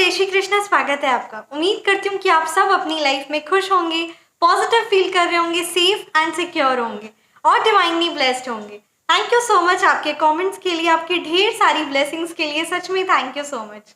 जय श्री कृष्ण। स्वागत है आपका। उम्मीद करती हूँ कि आप सब अपनी लाइफ में खुश होंगे, पॉजिटिव फील कर रहे होंगे, सेफ एंड सिक्योर होंगे और डिवाइनली ब्लेस्ड होंगे। थैंक यू सो मच आपके कमेंट्स के लिए, आपकी ढेर सारी ब्लेसिंग्स के लिए। सच में थैंक यू सो मच।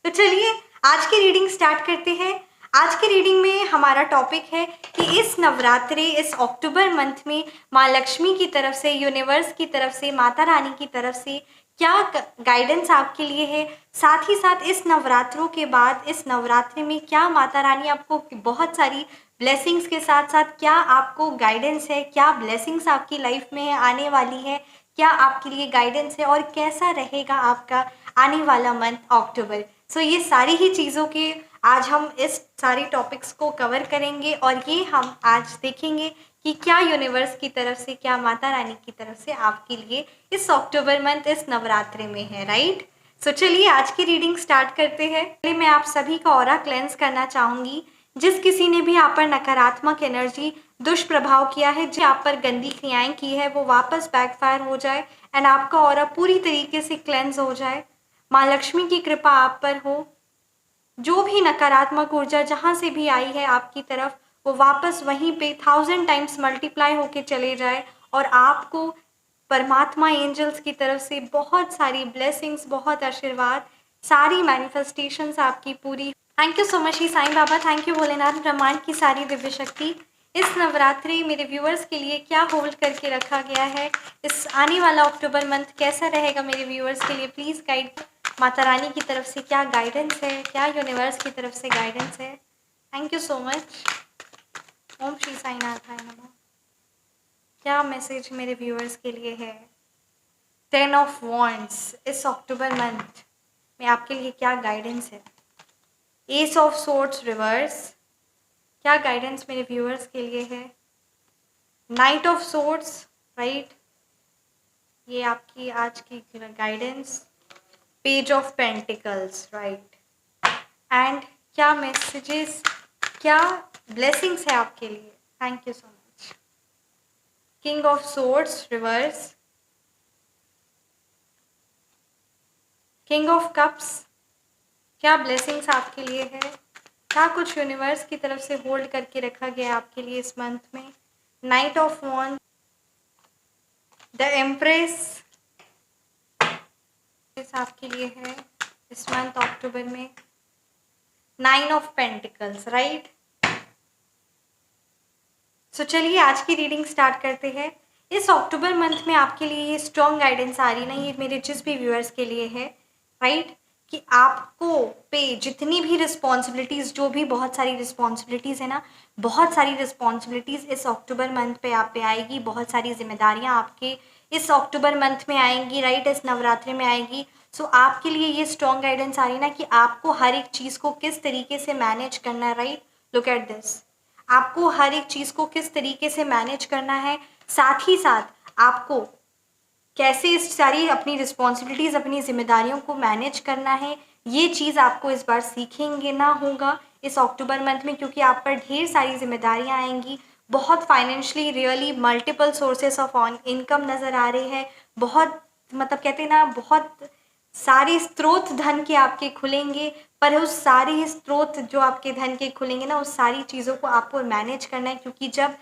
तो चलिए आज की रीडिंग स्टार्ट करते हैं। आज की रीडिंग में हमारा टॉपिक है कि इस नवरात्रि, इस अक्टूबर मंथ में माँ लक्ष्मी की तरफ से, यूनिवर्स की तरफ से, माता रानी की तरफ से क्या गाइडेंस आपके लिए है। साथ ही साथ इस नवरात्रों के बाद, इस नवरात्रि में क्या माता रानी आपको बहुत सारी ब्लेसिंग्स के साथ साथ क्या आपको गाइडेंस है, क्या ब्लेसिंग्स आपकी लाइफ में है, आने वाली है, क्या आपके लिए गाइडेंस है और कैसा रहेगा आपका आने वाला मंथ अक्टूबर। सो ये सारी ही चीज़ों के आज हम इस सारी टॉपिक्स को कवर करेंगे और ये हम आज देखेंगे कि क्या यूनिवर्स की तरफ से, क्या माता रानी की तरफ से आपके लिए इस अक्टूबर मंथ, इस नवरात्रि में है। राइट। सो चलिए आज की रीडिंग स्टार्ट करते हैं। पहले मैं आप सभी का ऑरा क्लेंस करना चाहूँगी। जिस किसी ने भी आप पर नकारात्मक एनर्जी, दुष्प्रभाव किया है, जो आप पर गंदी क्रियाएं की है, वो वापस बैकफायर हो जाए एंड आपका ऑरा पूरी तरीके से क्लेंस हो जाए। माँ लक्ष्मी की कृपा आप पर हो। जो भी नकारात्मक ऊर्जा जहाँ से भी आई है आपकी तरफ, वो वापस वहीं पे 1000 टाइम्स मल्टीप्लाई होके चले जाए और आपको परमात्मा एंजल्स की तरफ से बहुत सारी ब्लेसिंग्स, बहुत आशीर्वाद, सारी मैनिफेस्टेशंस आपकी पूरी। थैंक यू सो मच ही साईं बाबा। थैंक यू भोलेनाथ, ब्रह्मांड की सारी दिव्य शक्ति इस नवरात्रि मेरे व्यूअर्स के लिए क्या होल्ड करके रखा गया है। इस आने वाला अक्टूबर मंथ कैसा रहेगा मेरे व्यूअर्स के लिए, प्लीज़ गाइड। माता रानी की तरफ से क्या गाइडेंस है, क्या यूनिवर्स की तरफ से गाइडेंस है। Thank you so much. ओम श्री साईनाथाय नमः। क्या मैसेज मेरे व्यूअर्स के लिए है। 10 ऑफ वॉन्ड्स, इस अक्टूबर मंथ में आपके लिए क्या गाइडेंस है। एस ऑफ सोर्ड्स रिवर्स, क्या गाइडेंस मेरे व्यूअर्स के लिए है। नाइट ऑफ सोर्ड्स, राइट, ये आपकी आज की guidance. Page of pentacles, right, and क्या मैसेजेस, क्या ब्लेसिंग्स है आपके लिए। Thank you so much. King of swords reverse, king of cups, क्या ब्लेसिंग्स आपके लिए है, क्या कुछ यूनिवर्स की तरफ से होल्ड करके रखा गया है आपके लिए इस मंथ में। Knight of wand, the empress आपके लिए है इस मंथ अक्टूबर में। 9 ऑफ पेंटिकल्स, राइट। सो चलिए आज की रीडिंग स्टार्ट करते हैं। इस अक्टूबर मंथ में आपके लिए ये स्ट्रॉन्ग गाइडेंस आ रही ना, ये मेरे जिस भी व्यूअर्स के लिए है, राइट, कि आपको पे जितनी भी रिस्पॉन्सिबिलिटीज़, जो भी बहुत सारी रिस्पॉन्सिबिलिटीज़ है ना, बहुत सारी रिस्पॉन्सिबिलिटीज़ इस अक्टूबर मंथ पे आप पे आएगी। बहुत सारी जिम्मेदारियां आपके इस अक्टूबर मंथ में आएंगी, राइट, इस नवरात्रि में आएगी। सो आपके लिए ये स्ट्रॉन्ग गाइडेंस आ रही ना कि आपको हर एक चीज़ को किस तरीके से मैनेज करना है। राइट, लुक एट दिस, आपको हर एक चीज़ को किस तरीके से मैनेज करना है, साथ ही साथ आपको कैसे इस सारी अपनी रिस्पॉन्सिबिलिटीज़, अपनी जिम्मेदारियों को मैनेज करना है। ये चीज़ आपको इस बार सीखेंगे ना होगा इस अक्टूबर मंथ में, क्योंकि आप पर ढेर सारी जिम्मेदारियां आएंगी। बहुत financially really multiple sources of income नज़र आ रहे हैं। बहुत मतलब कहते हैं ना, बहुत सारे स्रोत धन के आपके खुलेंगे, पर उस सारे स्रोत जो आपके धन के खुलेंगे ना, उस सारी चीज़ों को आपको मैनेज करना है, क्योंकि जब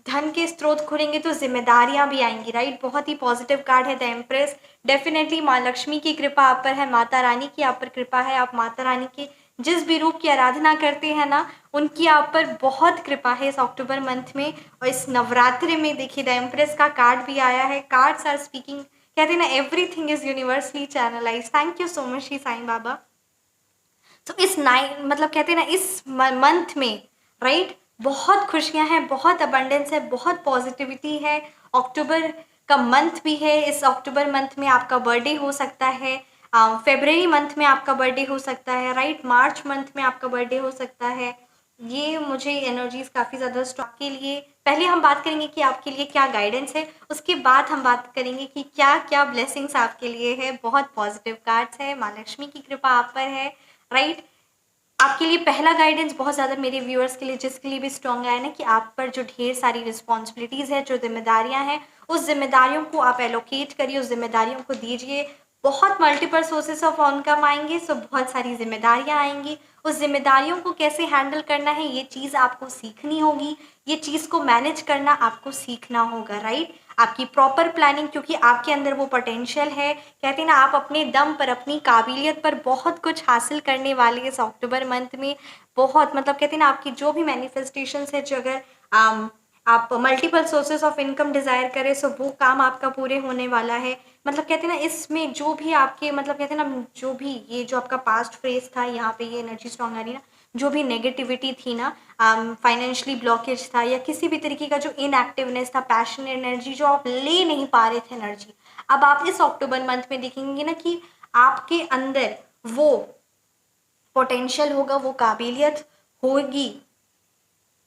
धन के स्रोत खुलेंगे तो जिम्मेदारियां भी आएंगी। राइट, बहुत ही पॉजिटिव कार्ड है द एम्प्रेस। डेफिनेटली माँ लक्ष्मी की कृपा आप पर है, माता रानी की आप पर कृपा है। आप माता रानी के जिस भी रूप की आराधना करते हैं ना, उनकी आप पर बहुत कृपा है इस अक्टूबर मंथ में। और इस नवरात्रि में देखिए द एम्प्रेस का कार्ड भी आया है। कार्ड्स आर स्पीकिंग, कहते हैं ना, everything is universally channelize. Thank you so much Shri Sai Baba. तो इस मतलब कहते हैं ना, इस मंथ में, राइट, बहुत खुशियां हैं, बहुत अबंडेंस है, बहुत पॉजिटिविटी है। अक्टूबर का मंथ भी है। इस अक्टूबर मंथ में आपका बर्थडे हो सकता है, फरवरी मंथ में आपका बर्थडे हो सकता है, राइट, मार्च मंथ में आपका बर्थडे हो सकता है। ये मुझे एनर्जीज काफ़ी ज़्यादा स्ट्रॉन्ग के लिए। पहले हम बात करेंगे कि आपके लिए क्या गाइडेंस है, उसके बाद हम बात करेंगे कि क्या क्या ब्लेसिंग्स आपके लिए है। बहुत पॉजिटिव कार्ड्स है, माँ लक्ष्मी की कृपा आप पर है, राइट। आपके लिए पहला गाइडेंस बहुत ज़्यादा मेरे व्यूअर्स के लिए, जिसके लिए भी स्ट्रॉन्ग आया ना, कि आप पर जो ढेर सारी रिस्पॉन्सिबिलिटीज़ है, जो जिम्मेदारियां हैं, उस जिम्मेदारियों को आप एलोकेट करिए, उस जिम्मेदारियों को दीजिए बहुत मल्टीपल सोर्सेस ऑफ इनकम आएंगे, सो बहुत सारी जिम्मेदारियां आएंगी। उस जिम्मेदारियों को कैसे हैंडल करना है ये चीज़ आपको सीखनी होगी, ये चीज़ को मैनेज करना आपको सीखना होगा, राइट। आपकी प्रॉपर प्लानिंग, क्योंकि आपके अंदर वो पोटेंशियल है। कहते हैं ना, आप अपने दम पर, अपनी काबिलियत पर बहुत कुछ हासिल करने वाले इस अक्टूबर मंथ में। बहुत मतलब कहते हैं ना, आपकी जो भी मैनिफेस्टेशंस है, जो अगर आप multiple sources of income desire करें, सो वो काम आपका पूरे होने वाला है। मतलब कहते हैं ना, इसमें जो भी आपके मतलब कहते हैं ना, जो भी ये जो आपका पास्ट फेज था, यहाँ पे ये एनर्जी स्ट्रॉन्ग आ रही है ना, जो भी नेगेटिविटी थी ना, फाइनेंशियली ब्लॉकेज था या किसी भी तरीके का जो इनएक्टिवनेस था, पैशन एनर्जी जो आप ले नहीं पा रहे थे एनर्जी, अब आप इस अक्टूबर मंथ में देखेंगे ना कि आपके अंदर वो पोटेंशियल होगा, वो काबिलियत होगी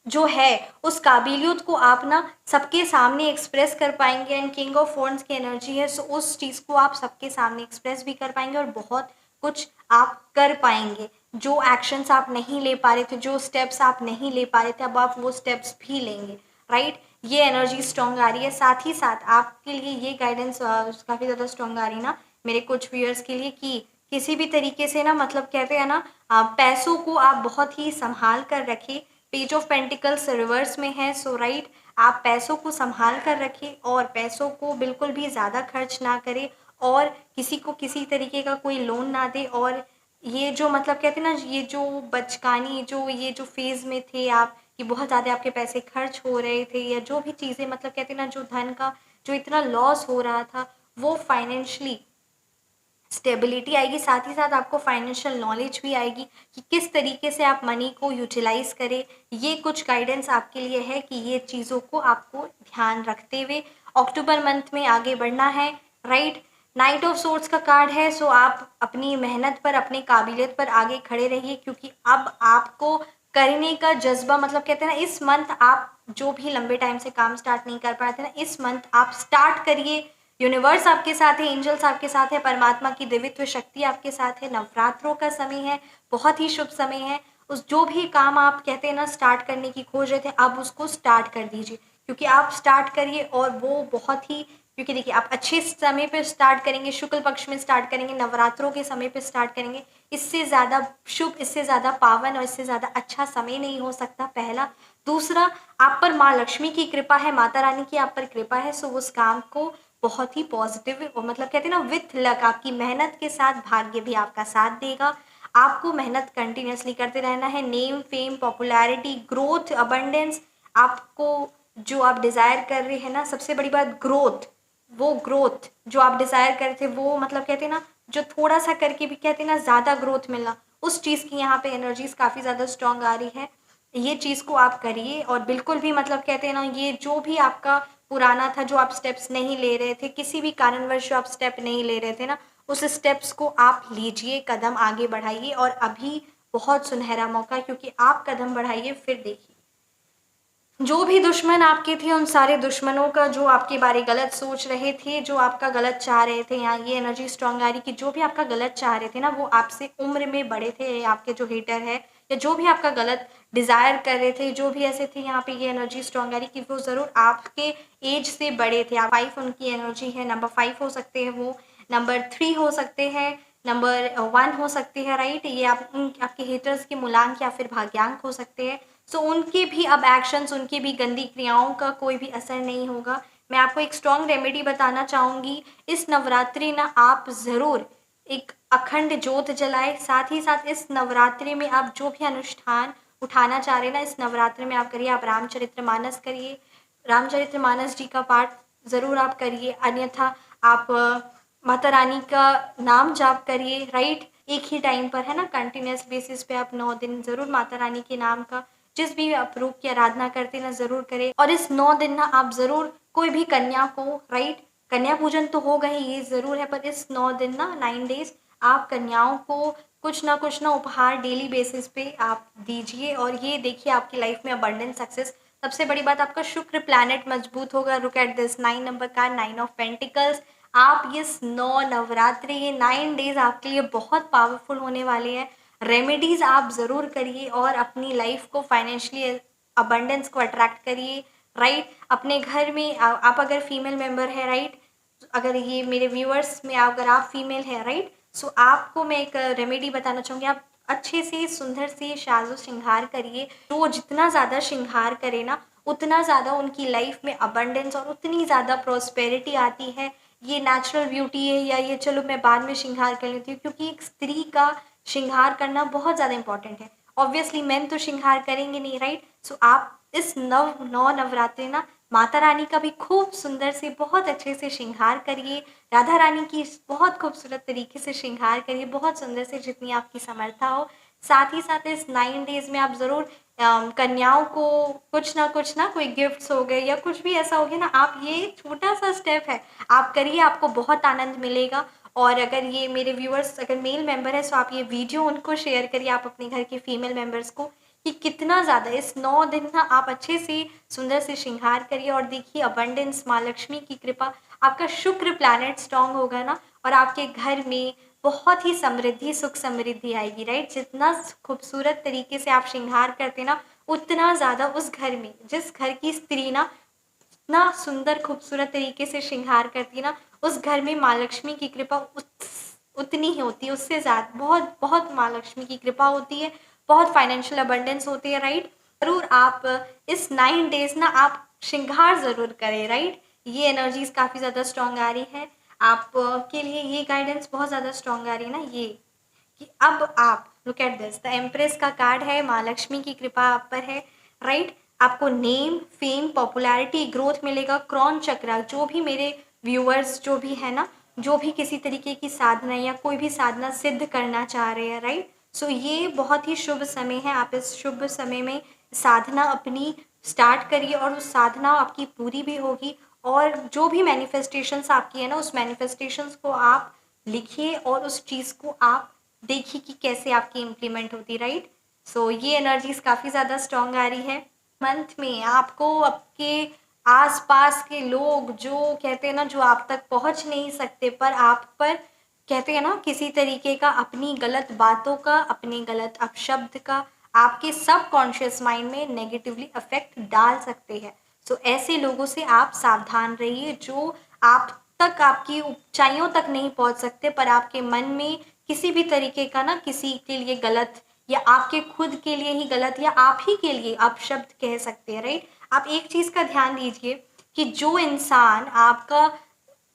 जो है, उस काबिलियत को आप ना सबके सामने एक्सप्रेस कर पाएंगे। एंड किंग ऑफ वॉन्ड्स की एनर्जी है, सो उस चीज़ को आप सबके सामने एक्सप्रेस भी कर पाएंगे और बहुत कुछ आप कर पाएंगे। जो एक्शंस आप नहीं ले पा रहे थे, जो स्टेप्स आप नहीं ले पा रहे थे, अब आप वो स्टेप्स भी लेंगे, राइट। ये एनर्जी स्ट्रॉन्ग आ रही है। साथ ही साथ आपके लिए ये गाइडेंस काफ़ी ज़्यादा स्ट्रॉन्ग आ रही है ना मेरे कुछ व्यूअर्स के लिए, कि किसी भी तरीके से ना, मतलब कहते हैं ना, पैसों को आप बहुत ही संभाल कर रखें। पेज ऑफ पेंटिकल्स रिवर्स में है, सो राइट, आप पैसों को संभाल कर रखें और पैसों को बिल्कुल भी ज़्यादा खर्च ना करें और किसी को किसी तरीके का कोई लोन ना दे। और ये जो मतलब कहते हैं ना, ये जो बचकानी जो ये जो फेज़ में थे आप, कि बहुत ज़्यादा आपके पैसे खर्च हो रहे थे या जो भी चीज़ें मतलब कहते हैं ना, जो धन का जो इतना लॉस हो रहा था, वो फाइनेंशली स्टेबिलिटी आएगी। साथ ही साथ आपको फाइनेंशियल नॉलेज भी आएगी कि किस तरीके से आप मनी को यूटिलाइज करें। ये कुछ गाइडेंस आपके लिए है कि ये चीज़ों को आपको ध्यान रखते हुए अक्टूबर मंथ में आगे बढ़ना है, राइट। नाइट ऑफ सोर्ड्स का कार्ड है, सो आप अपनी मेहनत पर, अपनी काबिलियत पर आगे खड़े रहिए, क्योंकि अब आपको करने का जज्बा, मतलब कहते हैं ना, इस मंथ आप जो भी लंबे टाइम से काम स्टार्ट नहीं कर पाए थे ना, इस मंथ आप स्टार्ट करिए। यूनिवर्स आपके साथ है, एंजल्स आपके साथ है, परमात्मा की दिव्यत्व शक्ति आपके साथ है। नवरात्रों का समय है, बहुत ही शुभ समय है। उस जो भी काम आप कहते हैं ना स्टार्ट करने की खोज रहे थे, अब उसको स्टार्ट कर दीजिए, क्योंकि आप स्टार्ट करिए और वो बहुत ही, क्योंकि देखिए आप अच्छे समय पे स्टार्ट करेंगे, शुक्ल पक्ष में स्टार्ट करेंगे, नवरात्रों के समय पे स्टार्ट करेंगे। इससे ज़्यादा शुभ, इससे ज़्यादा पावन और इससे ज़्यादा अच्छा समय नहीं हो सकता, पहला। दूसरा, आप पर माँ लक्ष्मी की कृपा है, माता रानी की आप पर कृपा है, सो उस काम को बहुत ही पॉजिटिव और मतलब कहते हैं ना विथ लक, आपकी मेहनत के साथ भाग्य भी आपका साथ देगा। आपको मेहनत कंटिन्यूसली करते रहना है। Name, fame, popularity, growth, abundance, आपको जो आप डिज़ायर कर रहे हैं ना, सबसे बड़ी बात ग्रोथ, वो ग्रोथ जो आप डिज़ायर कर रहे थे, वो मतलब कहते हैं ना, जो थोड़ा सा करके भी कहते हैं ना ज़्यादा ग्रोथ मिलना, उस चीज़ की यहाँ पे एनर्जीज काफ़ी ज़्यादा स्ट्रांग आ रही है। ये चीज़ को आप करिए और बिल्कुल भी मतलब कहते हैं ना, ये जो भी आपका पुराना था, जो आप स्टेप्स नहीं ले रहे थे, किसी भी कारणवश जो आप स्टेप नहीं ले रहे थे ना, उस स्टेप्स को आप लीजिए, कदम आगे बढ़ाइए। और अभी बहुत सुनहरा मौका है, क्योंकि आप कदम बढ़ाइए, फिर देखिए जो भी दुश्मन आपके थे, उन सारे दुश्मनों का, जो आपके बारे गलत सोच रहे थे, जो आपका गलत चाह रहे थे, यहाँ ये एनर्जी स्ट्रांग आ रही कि जो भी आपका गलत चाह रहे थे ना, वो आपसे उम्र में बड़े थे, आपके जो हेटर है या जो भी आपका गलत डिज़ायर कर रहे थे, जो भी ऐसे थे, यहाँ पे ये एनर्जी स्ट्रांग आ रही कि वो ज़रूर आपके एज से बड़े थे। आप 5 उनकी एनर्जी है, नंबर 5 हो सकते हैं, वो नंबर 3 हो सकते हैं, नंबर 1 हो सकते हैं, राइट। ये आपके हेटर्स के मूलांक या फिर भाग्यांक हो सकते हैं। सो उनके भी अब एक्शंस, उनकी भी गंदी क्रियाओं का कोई भी असर नहीं होगा। मैं आपको एक स्ट्रॉन्ग रेमेडी बताना चाहूँगी। इस नवरात्रि ना आप ज़रूर एक अखंड ज्योत जलाए। साथ ही साथ इस नवरात्रि में आप जो भी अनुष्ठान उठाना चाह रहे हैं ना, इस नवरात्रि में आप करिए। आप रामचरितमानस करिए, रामचरितमानस जी का पाठ ज़रूर आप करिए। अन्यथा आप माता रानी का नाम जाप करिए, राइट। एक ही टाइम पर है ना, कंटिन्यूस बेसिस पे आप 9 दिन ज़रूर माता रानी के नाम का, जिस भी आप रूप की आराधना करते ना, ज़रूर करें। और इस 9 दिन ना आप ज़रूर कोई भी कन्या को, राइट, कन्या पूजन तो होगा ही, ये ज़रूर है, पर इस 9 दिन ना, 9 डेज आप कन्याओं को कुछ ना उपहार डेली बेसिस पे आप दीजिए। और ये देखिए आपकी लाइफ में अबंडेंस, सक्सेस, सबसे बड़ी बात आपका शुक्र प्लैनेट मजबूत होगा। लुक एट दिस 9 नंबर का, 9 ऑफ पेंटिकल्स। आप इस 9 नवरात्रि, ये 9 डेज आपके लिए बहुत पावरफुल होने वाले हैं। रेमेडीज आप ज़रूर करिए और अपनी लाइफ को फाइनेंशियली अबंडेंस को अट्रैक्ट करिए, राइट। अपने घर में आप अगर फीमेल मेंबर है, राइट, अगर ये मेरे व्यूअर्स में अगर आप फीमेल हैं, राइट, सो आपको मैं एक रेमेडी बताना चाहूँगी। आप अच्छे से सुंदर से साजो श्रृंगार करिए। जो जितना ज़्यादा श्रृंगार करे ना, उतना ज़्यादा उनकी लाइफ में अबंडेंस और उतनी ज़्यादा प्रॉस्पेरिटी आती है। ये नेचुरल ब्यूटी है या ये चलो मैं बाद में श्रृंगार कर लेती हूँ, क्योंकि एक स्त्री का श्रृंगार करना बहुत ज़्यादा इंपॉर्टेंट है। ऑब्वियसली मेन तो श्रृंगार करेंगे नहीं, राइट। सो आप इस नौ नवरात्रि ना माता रानी का भी खूब सुंदर से बहुत अच्छे से श्रृंगार करिए। राधा रानी की बहुत खूबसूरत तरीके से श्रृंगार करिए, बहुत सुंदर से, जितनी आपकी समर्था हो। साथ ही साथ इस 9 डेज में आप ज़रूर कन्याओं को कुछ ना कोई गिफ्ट्स हो गए या कुछ भी ऐसा हो गया ना, आप ये छोटा सा स्टेप है, आप करिए, आपको बहुत आनंद मिलेगा। और अगर ये मेरे व्यूअर्स अगर मेल मेंबर है, तो आप ये वीडियो उनको शेयर करिए, आप अपने घर के फीमेल मेंबर्स को, कि कितना ज़्यादा इस 9 दिन ना आप अच्छे से सुंदर से श्रृंगार करिए। और देखिए अबंडेंस, माँ लक्ष्मी की कृपा, आपका शुक्र प्लैनेट स्ट्रांग होगा ना, और आपके घर में बहुत ही समृद्धि, सुख समृद्धि आएगी, राइट। जितना खूबसूरत तरीके से आप श्रृंगार करते ना, उतना ज़्यादा उस घर में, जिस घर की स्त्री ना इतना सुंदर खूबसूरत तरीके से श्रृंगार करती है ना, उस घर में माँ लक्ष्मी की कृपा उतनी ही होती है, उससे ज़्यादा बहुत बहुत माँ लक्ष्मी की कृपा होती है, बहुत फाइनेंशियल अबंडेंस होती है, राइट। ज़रूर आप इस 9 डेज ना आप श्रृंगार ज़रूर करें, राइट। ये एनर्जीज काफ़ी ज़्यादा स्ट्रॉन्ग आ रही है आप के लिए, ये गाइडेंस बहुत ज़्यादा स्ट्रॉन्ग आ रही है ना, ये कि अब आप look at this, the empress का कार्ड है, माँ लक्ष्मी की कृपा आप पर है, राइट। आपको नेम, फेम, पॉपुलैरिटी, ग्रोथ मिलेगा। क्रॉन चक्रा, जो भी मेरे व्यूअर्स जो भी है ना, जो भी किसी तरीके की साधना या कोई भी साधना सिद्ध करना चाह रहे हैं, राइट, सो ये बहुत ही शुभ समय है। आप इस शुभ समय में साधना अपनी स्टार्ट करिए और उस साधना आपकी पूरी भी होगी। और जो भी मैनिफेस्टेशंस आपकी है ना, उस मैनिफेस्टेशंस को आप लिखिए और उस चीज़ को आप देखिए कि कैसे आपकी इम्प्लीमेंट होती, राइट। सो ये एनर्जीज काफ़ी ज़्यादा स्ट्रॉन्ग आ रही है। मंथ में आपको आपके आसपास के लोग जो कहते हैं ना, जो आप तक पहुंच नहीं सकते, पर आप पर कहते हैं ना किसी तरीके का अपनी गलत बातों का, अपने गलत अपशब्द का आपके सबकॉन्शियस माइंड में नेगेटिवली अफेक्ट डाल सकते हैं। सो ऐसे लोगों से आप सावधान रहिए, जो आप तक, आपकी ऊंचाइयों तक नहीं पहुंच सकते, पर आपके मन में किसी भी तरीके का ना किसी के लिए गलत या आपके खुद के लिए ही गलत या आप ही के लिए आप शब्द कह सकते हैं, राइट। आप एक चीज़ का ध्यान दीजिए कि जो इंसान आपका,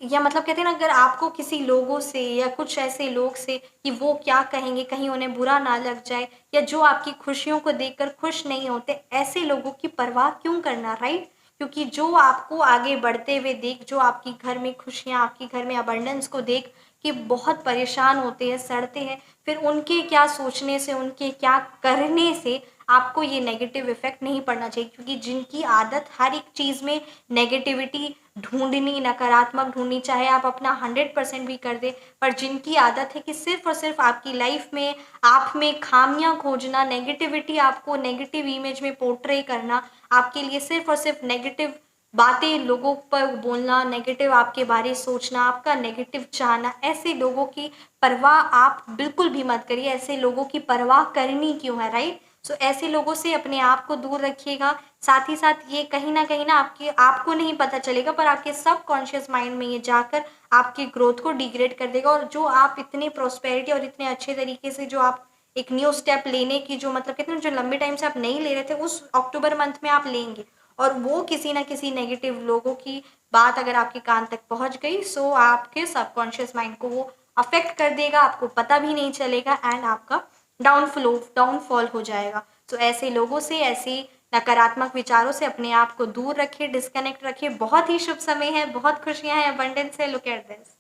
या मतलब कहते हैं ना, अगर आपको किसी लोगों से या कुछ ऐसे लोग से कि वो क्या कहेंगे, कहीं उन्हें बुरा ना लग जाए, या जो आपकी खुशियों को देखकर खुश नहीं होते, ऐसे लोगों की परवाह क्यों करना, राइट। क्योंकि जो आपको आगे बढ़ते हुए देख, जो आपकी घर में खुशियाँ, आपकी घर में अबंडेंस को देख कि बहुत परेशान होते हैं, सड़ते हैं, फिर उनके क्या सोचने से, उनके क्या करने से आपको ये नेगेटिव इफेक्ट नहीं पड़ना चाहिए। क्योंकि जिनकी आदत हर एक चीज़ में नेगेटिविटी ढूंढनी, नकारात्मक ढूंढनी, चाहे आप अपना 100% भी कर दे, पर जिनकी आदत है कि सिर्फ और सिर्फ आपकी लाइफ में आप में खामियां खोजना, नेगेटिविटी, आपको नेगेटिव इमेज में पोर्ट्रे करना, आपके लिए सिर्फ और सिर्फ नेगेटिव बातें लोगों पर बोलना, नेगेटिव आपके बारे सोचना, आपका नेगेटिव चाहना, ऐसे लोगों की परवाह आप बिल्कुल भी मत करिए। ऐसे लोगों की परवाह करनी क्यों है, राइट। सो ऐसे लोगों से अपने आप को दूर रखिएगा। साथ ही साथ ये कहीं ना आपके, आपको नहीं पता चलेगा, पर आपके सबकॉन्शियस माइंड में ये जाकर आपकी ग्रोथ को डिग्रेड कर देगा। और जो आप इतने प्रोस्पेरिटी और इतने अच्छे तरीके से जो आप एक न्यू स्टेप लेने की, जो मतलब कहते हैं ना, जो लंबे टाइम से आप नहीं ले रहे थे, उस अक्टूबर मंथ में आप लेंगे। और वो किसी ना किसी नेगेटिव लोगों की बात अगर आपके कान तक पहुंच गई, सो आपके सबकॉन्शियस माइंड को वो अफेक्ट कर देगा, आपको पता भी नहीं चलेगा, एंड आपका डाउनफॉल हो जाएगा। सो ऐसे लोगों से, ऐसे नकारात्मक विचारों से अपने आप को दूर रखिए, डिस्कनेक्ट रखिए। बहुत ही शुभ समय है, बहुत खुशियां हैं, अबंडेंस है। Look at this,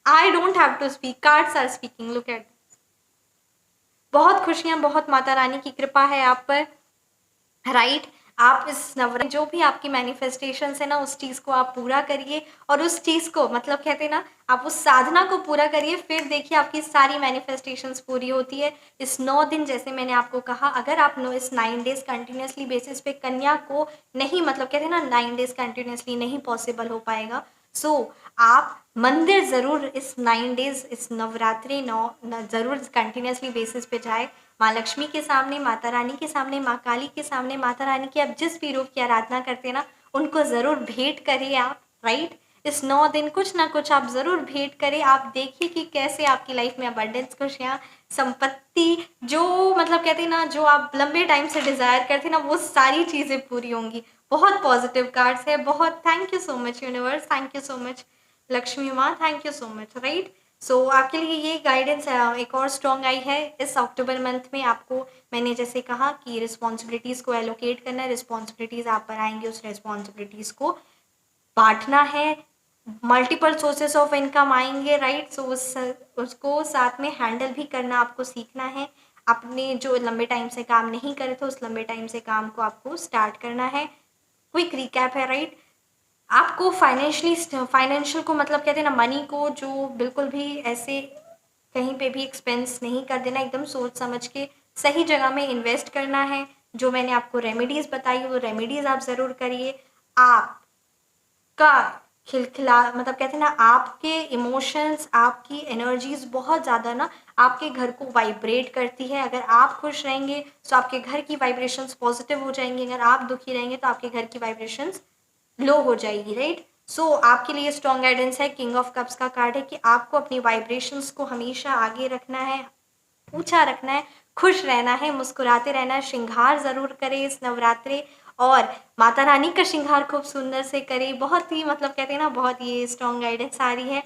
I don't have to speak, cards are speaking, look at this. बहुत खुशियां, बहुत माता रानी की कृपा है आप पर, राइट। आप इस नवरात्र जो भी आपकी मैनिफेस्टेशंस है ना, उस चीज़ को आप पूरा करिए। और उस चीज़ को मतलब कहते हैं ना, आप उस साधना को पूरा करिए, फिर देखिए आपकी सारी मैनिफेस्टेशंस पूरी होती है। इस 9 दिन, जैसे मैंने आपको कहा, अगर आप इस 9 डेज कंटिन्यूसली बेसिस पे कन्या को नहीं, मतलब कहते हैं ना, 9 डेज कंटिन्यूसली नहीं पॉसिबल हो पाएगा, सो आप मंदिर ज़रूर इस 9 डेज, इस नवरात्रि ज़रूर कंटिन्यूसली बेसिस पे जाए। माँ लक्ष्मी के सामने, माता रानी के सामने, माँ काली के सामने, माता रानी की आप जिस भी रूप की आराधना करते हैं ना, उनको ज़रूर भेंट करिए आप, राइट। इस 9 दिन कुछ ना कुछ आप ज़रूर भेंट करें। आप देखिए कि कैसे आपकी लाइफ में अबंडेंस, खुशियाँ, संपत्ति, जो मतलब कहते हैं ना, जो आप लंबे टाइम से डिज़ायर करते हैं ना, वो सारी चीज़ें पूरी होंगी। बहुत पॉजिटिव कार्ड्स है, बहुत thank you so much universe, thank you so much Lakshmi माँ, thank you so much, right. So आपके लिए ये गाइडेंस एक और स्ट्रॉन्ग आई है इस अक्टूबर मंथ में। आपको मैंने जैसे कहा कि रिस्पॉन्सिबिलिटीज़ को एलोकेट करना है, रिस्पॉन्सिबिलिटीज़ आप पर आएंगी, उस रिस्पॉन्सिबिलिटीज़ को बांटना है, मल्टीपल सोर्सेस ऑफ इनकम आएंगे, राइट। सो उसको साथ में हैंडल भी करना आपको सीखना है। आपने जो लंबे टाइम से काम नहीं करे थे, उस लंबे टाइम से काम को आपको स्टार्ट करना है। क्विक रिकैप है, राइट। आपको फाइनेंशियल को मतलब कहते हैं ना, मनी को जो बिल्कुल भी ऐसे कहीं पे भी एक्सपेंस नहीं कर देना, एकदम सोच समझ के सही जगह में इन्वेस्ट करना है। जो मैंने आपको रेमेडीज़ बताई वो रेमेडीज़ आप ज़रूर करिए। आपका खिलखिला मतलब कहते हैं ना, आपके इमोशंस, आपकी एनर्जीज बहुत ज़्यादा ना आपके घर को वाइब्रेट करती है। अगर आप खुश रहेंगे तो आपके घर की वाइब्रेशंस पॉजिटिव हो जाएंगी, अगर आप दुखी रहेंगे तो आपके घर की वाइब्रेशंस लो हो जाएगी, राइट। सो आपके लिए स्ट्रॉन्ग गाइडेंस है, किंग ऑफ कप्स का कार्ड है कि आपको अपनी वाइब्रेशंस को हमेशा आगे रखना है, ऊंचा रखना है, खुश रहना है, मुस्कुराते रहना है। श्रृंगार ज़रूर करें इस नवरात्रे, और माता रानी का श्रृंगार खूब सुंदर से करें। बहुत ही मतलब कहते हैं ना, बहुत ये स्ट्रॉन्ग गाइडेंस आ रही है।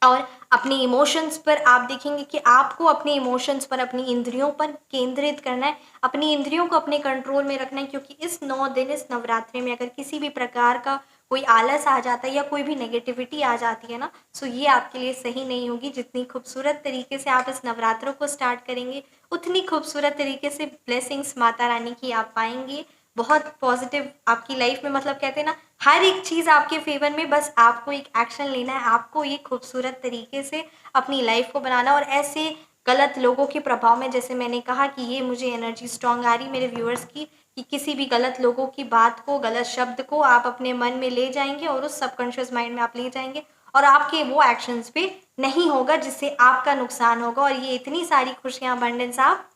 और अपने इमोशंस पर आप देखेंगे कि आपको अपने इमोशंस पर, अपनी इंद्रियों पर केंद्रित करना है, अपनी इंद्रियों को अपने कंट्रोल में रखना है। क्योंकि इस 9 दिन, इस नवरात्रि में अगर किसी भी प्रकार का कोई आलस आ जाता है या कोई भी नेगेटिविटी आ जाती है ना, सो ये आपके लिए सही नहीं होगी। जितनी खूबसूरत तरीके से आप इस नवरात्रों को स्टार्ट करेंगे, उतनी खूबसूरत तरीके से ब्लेसिंग्स माता रानी की आप पाएंगे। बहुत पॉजिटिव आपकी लाइफ में मतलब कहते हैं ना, हर एक चीज़ आपके फेवर में, बस आपको एक एक्शन लेना है, आपको ये खूबसूरत तरीके से अपनी लाइफ को बनाना। और ऐसे गलत लोगों के प्रभाव में, जैसे मैंने कहा कि ये मुझे एनर्जी स्ट्रॉन्ग आ रही मेरे व्यूअर्स की, कि किसी भी गलत लोगों की बात को, गलत शब्द को आप अपने मन में ले जाएंगे और उस सबकॉन्शियस माइंड में आप ले जाएंगे, और आपके वो एक्शंस पे नहीं होगा जिससे आपका नुकसान होगा, और ये इतनी सारी खुशियाँ अबंडेंस आप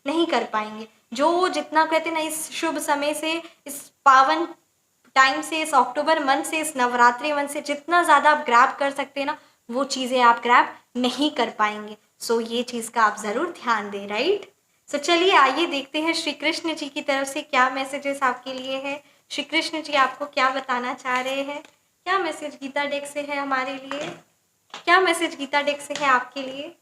नहीं कर पाएंगे। जो जितना कहते हैं ना, इस शुभ समय से, इस पावन टाइम से, इस अक्टूबर मंथ से, इस नवरात्रि मंथ से जितना ज़्यादा आप ग्रैब कर सकते हैं ना, वो चीज़ें आप ग्रैब नहीं कर पाएंगे। सो ये चीज़ का आप ज़रूर ध्यान दें, राइट। सो चलिए आइए देखते हैं श्री कृष्ण जी की तरफ से क्या मैसेजेस आपके लिए है। श्री कृष्ण जी आपको क्या बताना चाह रहे हैं, क्या मैसेज गीता डेक से है हमारे लिए, क्या मैसेज गीता डेक से है आपके लिए।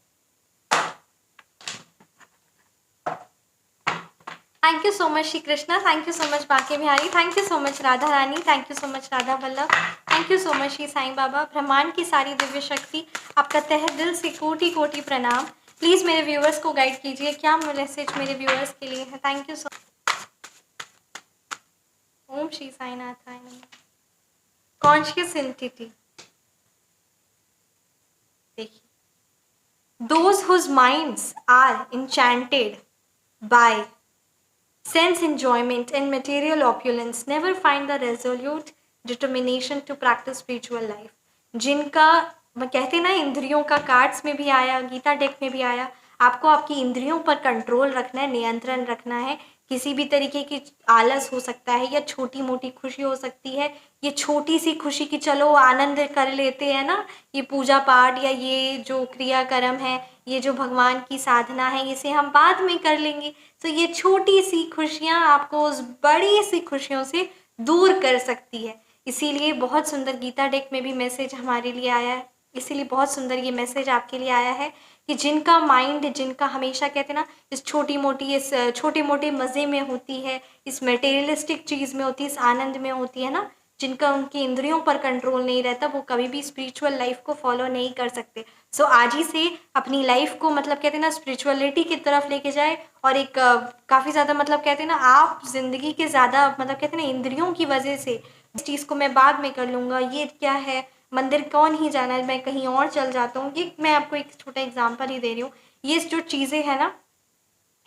Thank you so much Shri Krishna, thank you so much Banke Bihari, thank you so much Radha Rani, thank you so much Radha Vallabh, thank you so much Shri Sai Baba. ब्रह्मांड की सारी दिव्य शक्ति, आपका तहे दिल से कोटि कोटि प्रणाम। प्लीज़ मेरे व्यूअर्स को गाइड कीजिए, क्या मैसेज मेरे व्यूअर्स के लिए है। Thank you so. ओम श्री साईनाथाय नमः। कॉन्शियस एंटिटी, देखिए, those whose minds are enchanted by sense enjoyment and material opulence never find the resolute determination to practice spiritual life। जिनका कहते हैं ना, इंद्रियों का कार्ड्स में भी आया, गीता डेक में भी आया, आपको आपकी इंद्रियों पर कंट्रोल रखना है, नियंत्रण रखना है। किसी भी तरीके की आलस हो सकता है, या छोटी मोटी खुशी हो सकती है, ये छोटी सी खुशी की चलो आनंद कर लेते हैं ना, ये पूजा पाठ या ये जो क्रियाक्रम है, ये जो भगवान की साधना है, इसे हम बाद में कर लेंगे। तो ये छोटी सी खुशियाँ आपको उस बड़ी सी खुशियों से दूर कर सकती है। इसीलिए बहुत सुंदर गीता डेक में भी मैसेज हमारे लिए आया है, इसीलिए बहुत सुंदर ये मैसेज आपके लिए आया है कि जिनका माइंड, जिनका हमेशा कहते हैं ना, इस छोटी मोटी, इस छोटे मोटे मज़े में होती है, इस मटेरियलिस्टिक चीज़ में होती है, इस आनंद में होती है ना, जिनका उनकी इंद्रियों पर कंट्रोल नहीं रहता, वो कभी भी स्पिरिचुअल लाइफ को फॉलो नहीं कर सकते। सो आज ही से अपनी लाइफ को मतलब कहते हैं ना, स्पिरिचुअलिटी की तरफ लेके जाए, और एक काफ़ी ज़्यादा मतलब कहते हैं ना, आप ज़िंदगी के ज़्यादा मतलब कहते हैं ना, इंद्रियों की वजह से इस चीज़ को मैं बाद में कर लूँगा, ये क्या है, मंदिर कौन ही जाना है, मैं कहीं और चल जाता हूँ। ये मैं आपको एक छोटा एग्जाम्पल ही दे रही हूँ। ये जो चीज़ें हैं ना,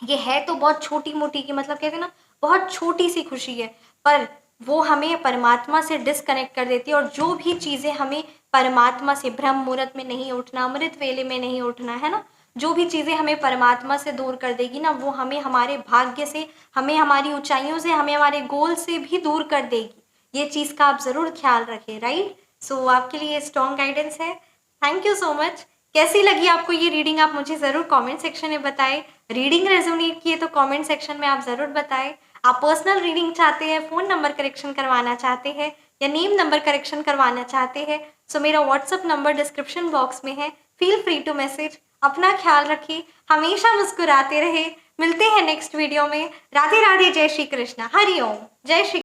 ये है तो बहुत छोटी मोटी की मतलब कहते हैं ना, बहुत छोटी सी खुशी है, पर वो हमें परमात्मा से डिस्कनेक्ट कर देती है। और जो भी चीज़ें हमें परमात्मा से, ब्रह्म मुहूर्त में नहीं उठना, अमृत वेले में नहीं उठना है ना, जो भी चीज़ें हमें परमात्मा से दूर कर देगी ना, वो हमें हमारे भाग्य से, हमें हमारी ऊंचाइयों से, हमें हमारे गोल से भी दूर कर देगी। ये चीज़ का आप ज़रूर ख्याल रखें, राइट। सो आपके लिए स्ट्रॉन्ग गाइडेंस है। Thank you so much. कैसी लगी आपको ये रीडिंग आप मुझे ज़रूर कमेंट सेक्शन में बताएं। रीडिंग रेजोनेट किए तो कमेंट सेक्शन में आप ज़रूर बताएं। आप पर्सनल रीडिंग चाहते हैं, फ़ोन नंबर करेक्शन करवाना चाहते हैं या नेम नंबर करेक्शन करवाना चाहते हैं, सो मेरा व्हाट्सअप नंबर डिस्क्रिप्शन बॉक्स में है। Feel free to message. अपना ख्याल रखिए, हमेशा मुस्कुराते रहे। मिलते हैं नेक्स्ट वीडियो में। राधे राधे, जय श्री कृष्णा, हरि ओम, जय श्री